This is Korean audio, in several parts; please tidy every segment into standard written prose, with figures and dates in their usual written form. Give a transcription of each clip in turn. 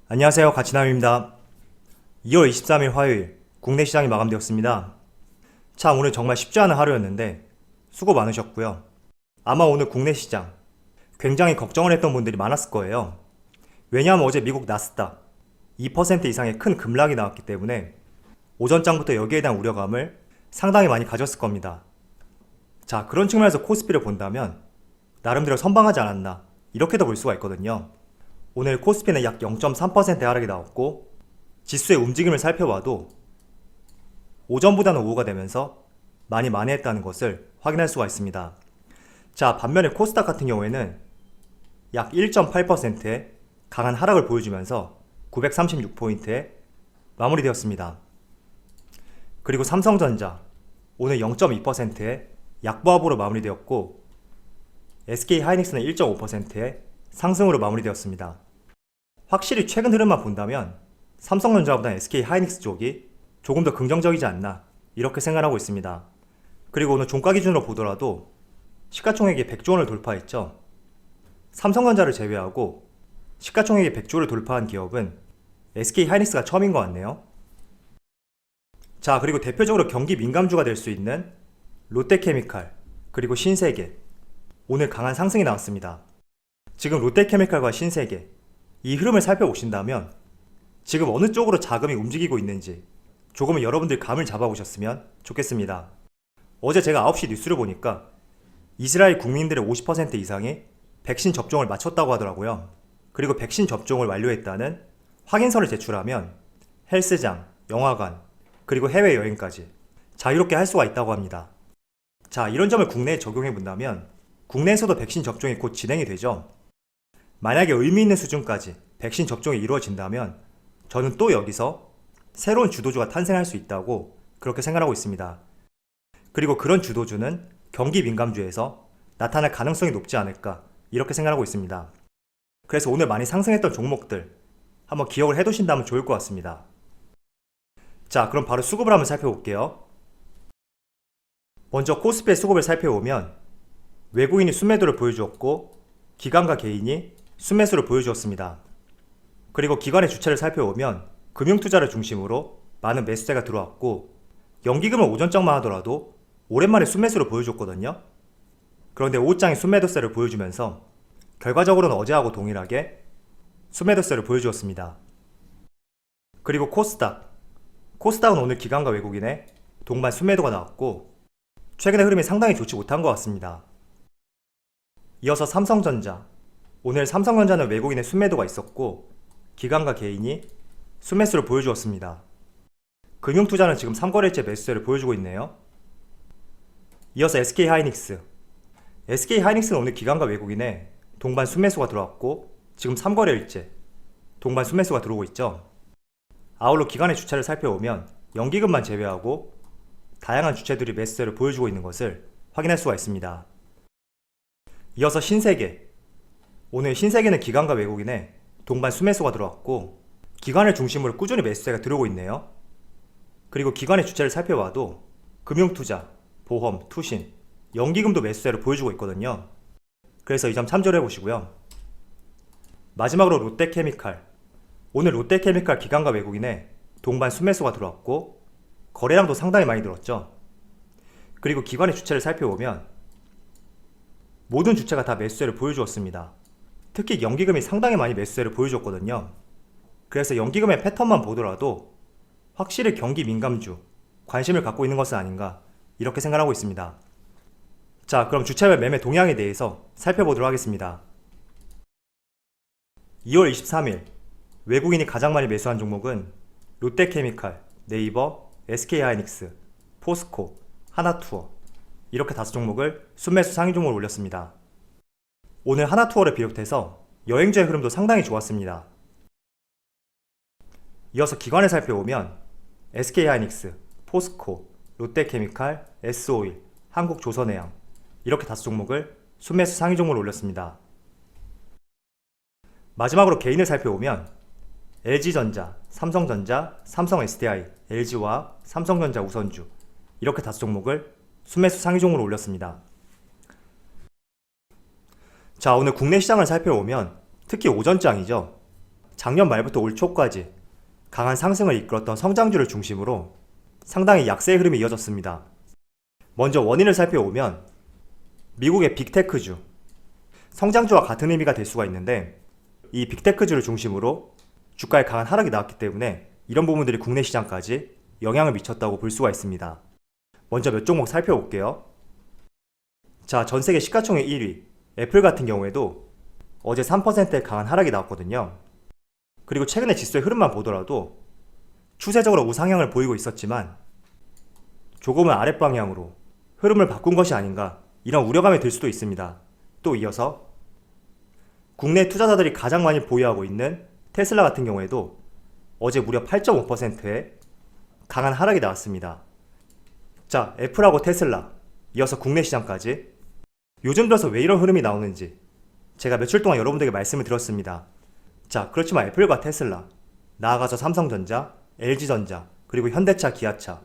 안녕하세요. 가치남입니다. 2월 23일 화요일 국내 시장이 마감되었습니다. 참 오늘 정말 쉽지 않은 하루였는데 수고 많으셨고요. 아마 오늘 국내 시장 굉장히 걱정을 했던 분들이 많았을 거예요. 왜냐하면 어제 미국 나스닥 2% 이상의 큰 급락이 나왔기 때문에 오전장부터 여기에 대한 우려감을 상당히 많이 가졌을 겁니다. 자, 그런 측면에서 코스피를 본다면 나름대로 선방하지 않았나 이렇게도 볼 수가 있거든요. 오늘 코스피는 약 0.3% 하락이 나왔고 지수의 움직임을 살펴봐도 오전보다는 오후가 되면서 많이 만회했다는 것을 확인할 수가 있습니다. 자, 반면에 코스닥 같은 경우에는 약 1.8%의 강한 하락을 보여주면서 936포인트에 마무리되었습니다. 그리고 삼성전자 오늘 0.2%의 약보합으로 마무리되었고 SK하이닉스는 1.5%의 상승으로 마무리되었습니다. 확실히 최근 흐름만 본다면 삼성전자보다 SK하이닉스 쪽이 조금 더 긍정적이지 않나 이렇게 생각하고 있습니다. 그리고 오늘 종가 기준으로 보더라도 시가총액이 100조 원을 돌파했죠. 삼성전자를 제외하고 시가총액이 100조를 돌파한 기업은 SK하이닉스가 처음인 것 같네요. 자, 그리고 대표적으로 경기 민감주가 될 수 있는 롯데케미칼 그리고 신세계 오늘 강한 상승이 나왔습니다. 지금 롯데케미칼과 신세계 이 흐름을 살펴보신다면 지금 어느 쪽으로 자금이 움직이고 있는지 조금은 여러분들 감을 잡아보셨으면 좋겠습니다. 어제 제가 9시 뉴스를 보니까 이스라엘 국민들의 50% 이상이 백신 접종을 마쳤다고 하더라고요. 그리고 백신 접종을 완료했다는 확인서를 제출하면 헬스장, 영화관, 그리고 해외여행까지 자유롭게 할 수가 있다고 합니다. 자, 이런 점을 국내에 적용해 본다면 국내에서도 백신 접종이 곧 진행이 되죠. 만약에 의미 있는 수준까지 백신 접종이 이루어진다면 저는 또 여기서 새로운 주도주가 탄생할 수 있다고 그렇게 생각하고 있습니다. 그리고 그런 주도주는 경기 민감주에서 나타날 가능성이 높지 않을까 이렇게 생각하고 있습니다. 그래서 오늘 많이 상승했던 종목들 한번 기억을 해두신다면 좋을 것 같습니다. 자, 그럼 바로 수급을 한번 살펴볼게요. 먼저 코스피의 수급을 살펴보면 외국인이 순매도를 보여주었고 기관과 개인이 순매수를 보여주었습니다. 그리고 기관의 주체를 살펴보면 금융투자를 중심으로 많은 매수세가 들어왔고 연기금은 오전장만 하더라도 오랜만에 순매수를 보여줬거든요. 그런데 오후장이 순매도세를 보여주면서 결과적으로는 어제하고 동일하게 순매도세를 보여주었습니다. 그리고 코스닥은 오늘 기관과 외국인의 동반 순매도가 나왔고 최근의 흐름이 상당히 좋지 못한 것 같습니다. 이어서 삼성전자 오늘 삼성전자는 외국인의 순매도가 있었고 기관과 개인이 순매수를 보여주었습니다. 금융투자는 지금 3거래일째 매수세를 보여주고 있네요. 이어서 SK하이닉스는 오늘 기관과 외국인의 동반 순매수가 들어왔고 지금 3거래일째 동반 순매수가 들어오고 있죠. 아울러 기관의 주체를 살펴보면 연기금만 제외하고 다양한 주체들이 매수세를 보여주고 있는 것을 확인할 수가 있습니다. 이어서 신세계 오늘 신세계는 기관과 외국인의 동반 순매수가 들어왔고 기관을 중심으로 꾸준히 매수세가 들어오고 있네요. 그리고 기관의 주체를 살펴봐도 금융투자, 보험, 투신, 연기금도 매수세를 보여주고 있거든요. 그래서 이 점 참조를 해보시고요. 마지막으로 롯데케미칼 오늘 롯데케미칼 기관과 외국인의 동반 순매수가 들어왔고 거래량도 상당히 많이 들었죠. 그리고 기관의 주체를 살펴보면 모든 주체가 다 매수세를 보여주었습니다. 특히 연기금이 상당히 많이 매수세를 보여줬거든요. 그래서 연기금의 패턴만 보더라도 확실히 경기 민감주 관심을 갖고 있는 것은 아닌가 이렇게 생각하고 있습니다. 자, 그럼 주체별 매매 동향에 대해서 살펴보도록 하겠습니다. 2월 23일 외국인이 가장 많이 매수한 종목은 롯데케미칼, 네이버, SK하이닉스, 포스코, 하나투어 이렇게 5종목을 순매수 상위 종목을 올렸습니다. 오늘 하나투어를 비롯해서 여행주의 흐름도 상당히 좋았습니다. 이어서 기관을 살펴보면 SK하이닉스, 포스코, 롯데케미칼, S오일, 한국조선해양 이렇게 5종목을 순매수 상위 종목을 올렸습니다. 마지막으로 개인을 살펴보면 LG전자, 삼성전자, 삼성SDI, LG화학, 삼성전자 우선주 이렇게 5종목을 순매수 상위 종목으로 올렸습니다. 자, 오늘 국내 시장을 살펴보면 특히 오전장이죠. 작년 말부터 올 초까지 강한 상승을 이끌었던 성장주를 중심으로 상당히 약세의 흐름이 이어졌습니다. 먼저 원인을 살펴보면 미국의 빅테크주, 성장주와 같은 의미가 될 수가 있는데 이 빅테크주를 중심으로 주가에 강한 하락이 나왔기 때문에 이런 부분들이 국내 시장까지 영향을 미쳤다고 볼 수가 있습니다. 먼저 몇 종목 살펴볼게요. 자, 전세계 시가총액 1위 애플 같은 경우에도 어제 3%의 강한 하락이 나왔거든요. 그리고 최근의 지수의 흐름만 보더라도 추세적으로 우상향을 보이고 있었지만 조금은 아랫방향으로 흐름을 바꾼 것이 아닌가, 이런 우려감이 들 수도 있습니다. 또 이어서 국내 투자자들이 가장 많이 보유하고 있는 테슬라 같은 경우에도 어제 무려 8.5%의 강한 하락이 나왔습니다. 자, 애플하고 테슬라, 이어서 국내 시장까지 요즘 들어서 왜 이런 흐름이 나오는지 제가 며칠 동안 여러분들에게 말씀을 드렸습니다. 자, 그렇지만 애플과 테슬라, 나아가서 삼성전자, LG전자, 그리고 현대차, 기아차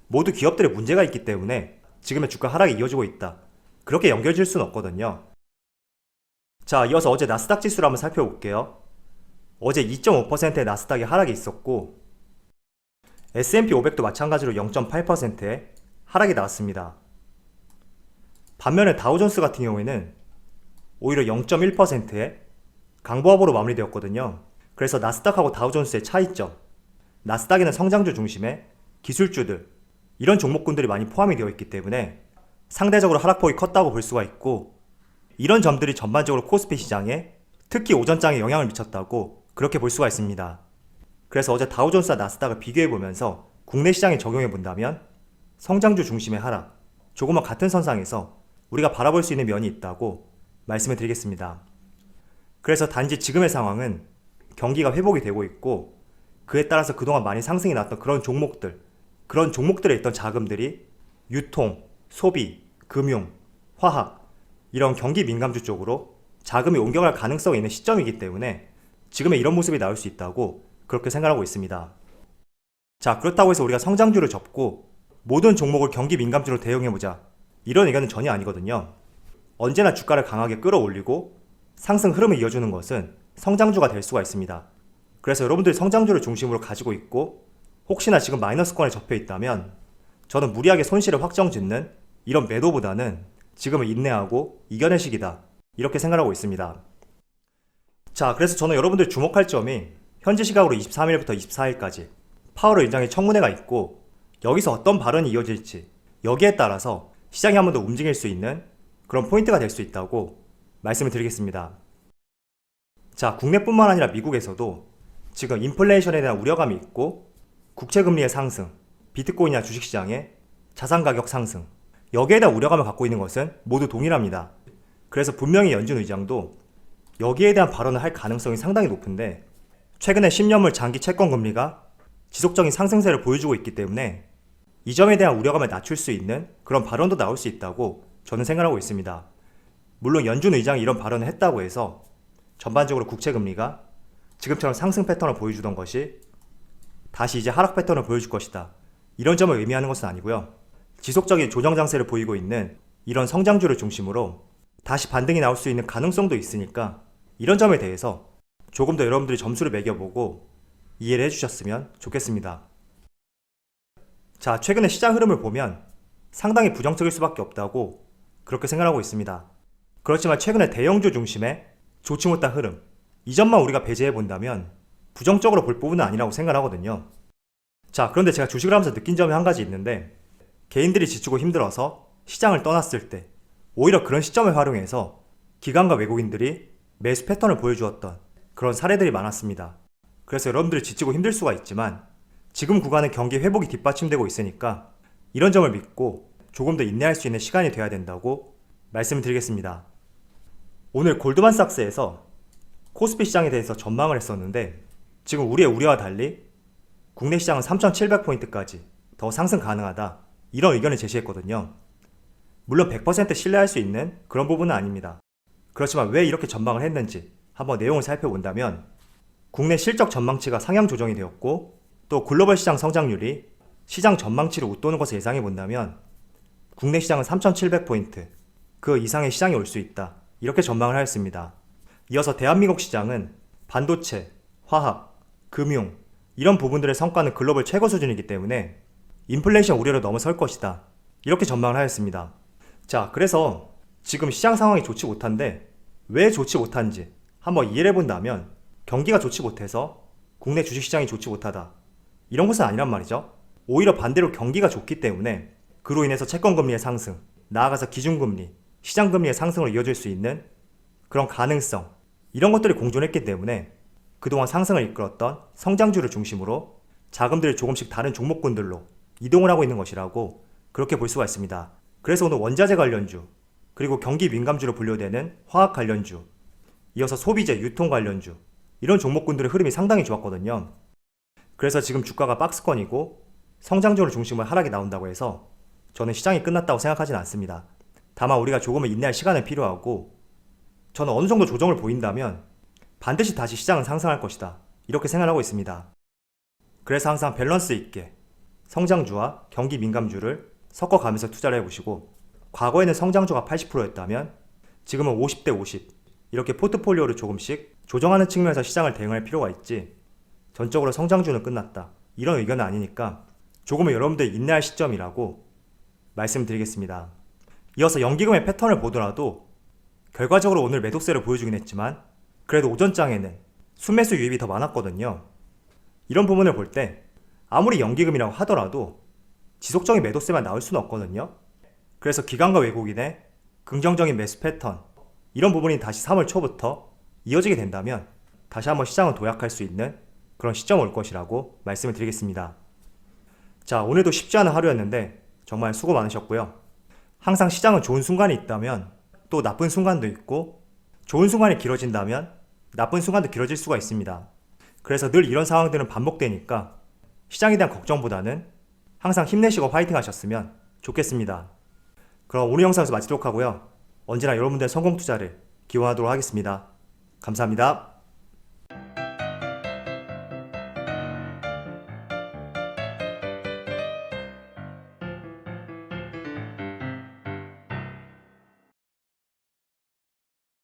모두 기업들의 문제가 있기 때문에 지금의 주가 하락이 이어지고 있다, 그렇게 연결질 수는 없거든요. 자, 이어서 어제 나스닥 지수를 한번 살펴볼게요. 어제 2.5%의 나스닥의 하락이 있었고 S&P 500도 마찬가지로 0.8%의 하락이 나왔습니다. 반면에 다우존스 같은 경우에는 오히려 0.1%의 강보합으로 마무리되었거든요. 그래서 나스닥하고 다우존스의 차이점, 나스닥에는 성장주 중심의 기술주들, 이런 종목군들이 많이 포함이 되어 있기 때문에 상대적으로 하락폭이 컸다고 볼 수가 있고, 이런 점들이 전반적으로 코스피 시장에 특히 오전장에 영향을 미쳤다고 그렇게 볼 수가 있습니다. 그래서 어제 다우존스와 나스닥을 비교해보면서 국내 시장에 적용해본다면 성장주 중심의 하락, 조금은 같은 선상에서 우리가 바라볼 수 있는 면이 있다고 말씀을 드리겠습니다. 그래서 단지 지금의 상황은 경기가 회복이 되고 있고 그에 따라서 그동안 많이 상승이 나왔던 그런 종목들에 있던 자금들이 유통, 소비, 금융, 화학, 이런 경기 민감주 쪽으로 자금이 옮겨갈 가능성이 있는 시점이기 때문에 지금의 이런 모습이 나올 수 있다고 그렇게 생각하고 있습니다. 자, 그렇다고 해서 우리가 성장주를 접고 모든 종목을 경기 민감주로 대응해보자, 이런 의견은 전혀 아니거든요. 언제나 주가를 강하게 끌어올리고 상승 흐름을 이어주는 것은 성장주가 될 수가 있습니다. 그래서 여러분들이 성장주를 중심으로 가지고 있고 혹시나 지금 마이너스권에 접혀 있다면 저는 무리하게 손실을 확정짓는 이런 매도보다는 지금은 인내하고 이겨낼 시기다, 이렇게 생각하고 있습니다. 자, 그래서 저는 여러분들이 주목할 점이 현지 시각으로 23일부터 24일까지 파월 의장의 청문회가 있고 여기서 어떤 발언이 이어질지, 여기에 따라서 시장이 한 번 더 움직일 수 있는 그런 포인트가 될 수 있다고 말씀을 드리겠습니다. 자, 국내뿐만 아니라 미국에서도 지금 인플레이션에 대한 우려감이 있고 국채금리의 상승, 비트코인이나 주식시장의 자산가격 상승, 여기에 대한 우려감을 갖고 있는 것은 모두 동일합니다. 그래서 분명히 연준 의장도 여기에 대한 발언을 할 가능성이 상당히 높은데 최근에 10년물 장기 채권금리가 지속적인 상승세를 보여주고 있기 때문에 이 점에 대한 우려감을 낮출 수 있는 그런 발언도 나올 수 있다고 저는 생각하고 있습니다. 물론 연준 의장이 이런 발언을 했다고 해서 전반적으로 국채금리가 지금처럼 상승 패턴을 보여주던 것이 다시 이제 하락 패턴을 보여줄 것이다, 이런 점을 의미하는 것은 아니고요. 지속적인 조정 장세를 보이고 있는 이런 성장주를 중심으로 다시 반등이 나올 수 있는 가능성도 있으니까 이런 점에 대해서 조금 더 여러분들이 점수를 매겨보고 이해를 해주셨으면 좋겠습니다. 자, 최근에 시장 흐름을 보면 상당히 부정적일 수밖에 없다고 그렇게 생각하고 있습니다. 그렇지만 최근에 대형주 중심의 좋지 못한 흐름, 이 점만 우리가 배제해 본다면 부정적으로 볼 부분은 아니라고 생각하거든요. 자, 그런데 제가 주식을 하면서 느낀 점이 한 가지 있는데, 개인들이 지치고 힘들어서 시장을 떠났을 때 오히려 그런 시점을 활용해서 기관과 외국인들이 매수 패턴을 보여주었던 그런 사례들이 많았습니다. 그래서 여러분들이 지치고 힘들 수가 있지만 지금 구간은 경기 회복이 뒷받침되고 있으니까 이런 점을 믿고 조금 더 인내할 수 있는 시간이 돼야 된다고 말씀드리겠습니다. 오늘 골드만삭스에서 코스피 시장에 대해서 전망을 했었는데 지금 우리의 우려와 달리 국내 시장은 3,700포인트까지 더 상승 가능하다, 이런 의견을 제시했거든요. 물론 100% 신뢰할 수 있는 그런 부분은 아닙니다. 그렇지만 왜 이렇게 전망을 했는지 한번 내용을 살펴본다면 국내 실적 전망치가 상향 조정이 되었고 또 글로벌 시장 성장률이 시장 전망치를 웃도는 것을 예상해 본다면 국내 시장은 3,700포인트 그 이상의 시장이 올 수 있다, 이렇게 전망을 하였습니다. 이어서 대한민국 시장은 반도체, 화학, 금융 이런 부분들의 성과는 글로벌 최고 수준이기 때문에 인플레이션 우려를 넘어설 것이다. 이렇게 전망을 하였습니다. 자, 그래서 지금 시장 상황이 좋지 못한데 왜 좋지 못한지 한번 이해를 해본다면 경기가 좋지 못해서 국내 주식시장이 좋지 못하다. 이런 것은 아니란 말이죠. 오히려 반대로 경기가 좋기 때문에 그로 인해서 채권금리의 상승, 나아가서 기준금리, 시장금리의 상승으로 이어질 수 있는 그런 가능성 이런 것들이 공존했기 때문에 그동안 상승을 이끌었던 성장주를 중심으로 자금들이 조금씩 다른 종목군들로 이동을 하고 있는 것이라고 그렇게 볼 수가 있습니다. 그래서 오늘 원자재 관련주, 그리고 경기 민감주로 분류되는 화학 관련주, 이어서 소비재, 유통 관련주 이런 종목군들의 흐름이 상당히 좋았거든요. 그래서 지금 주가가 박스권이고 성장주를 중심으로 하락이 나온다고 해서 저는 시장이 끝났다고 생각하진 않습니다. 다만 우리가 조금은 인내할 시간은 필요하고 저는 어느 정도 조정을 보인다면 반드시 다시 시장은 상승할 것이다. 이렇게 생각하고 있습니다. 그래서 항상 밸런스 있게 성장주와 경기 민감주를 섞어가면서 투자를 해보시고 과거에는 성장주가 80%였다면 지금은 50대 50 이렇게 포트폴리오를 조금씩 조정하는 측면에서 시장을 대응할 필요가 있지 전적으로 성장주는 끝났다. 이런 의견은 아니니까 조금은 여러분들 인내할 시점이라고 말씀드리겠습니다. 이어서 연기금의 패턴을 보더라도 결과적으로 오늘 매도세를 보여주긴 했지만 그래도 오전장에는 순매수 유입이 더 많았거든요. 이런 부분을 볼 때 아무리 연기금이라고 하더라도 지속적인 매도세만 나올 수는 없거든요. 그래서 기관과 외국인의 긍정적인 매수 패턴 이런 부분이 다시 3월 초부터 이어지게 된다면 다시 한번 시장을 도약할 수 있는 그런 시점이 올 것이라고 말씀을 드리겠습니다. 자, 오늘도 쉽지 않은 하루였는데 정말 수고 많으셨고요. 항상 시장은 좋은 순간이 있다면 또 나쁜 순간도 있고 좋은 순간이 길어진다면 나쁜 순간도 길어질 수가 있습니다. 그래서 늘 이런 상황들은 반복되니까 시장에 대한 걱정보다는 항상 힘내시고 파이팅 하셨으면 좋겠습니다. 그럼 오늘 영상에서 마치도록 하고요. 언제나 여러분들의 성공 투자를 기원하도록 하겠습니다. 감사합니다.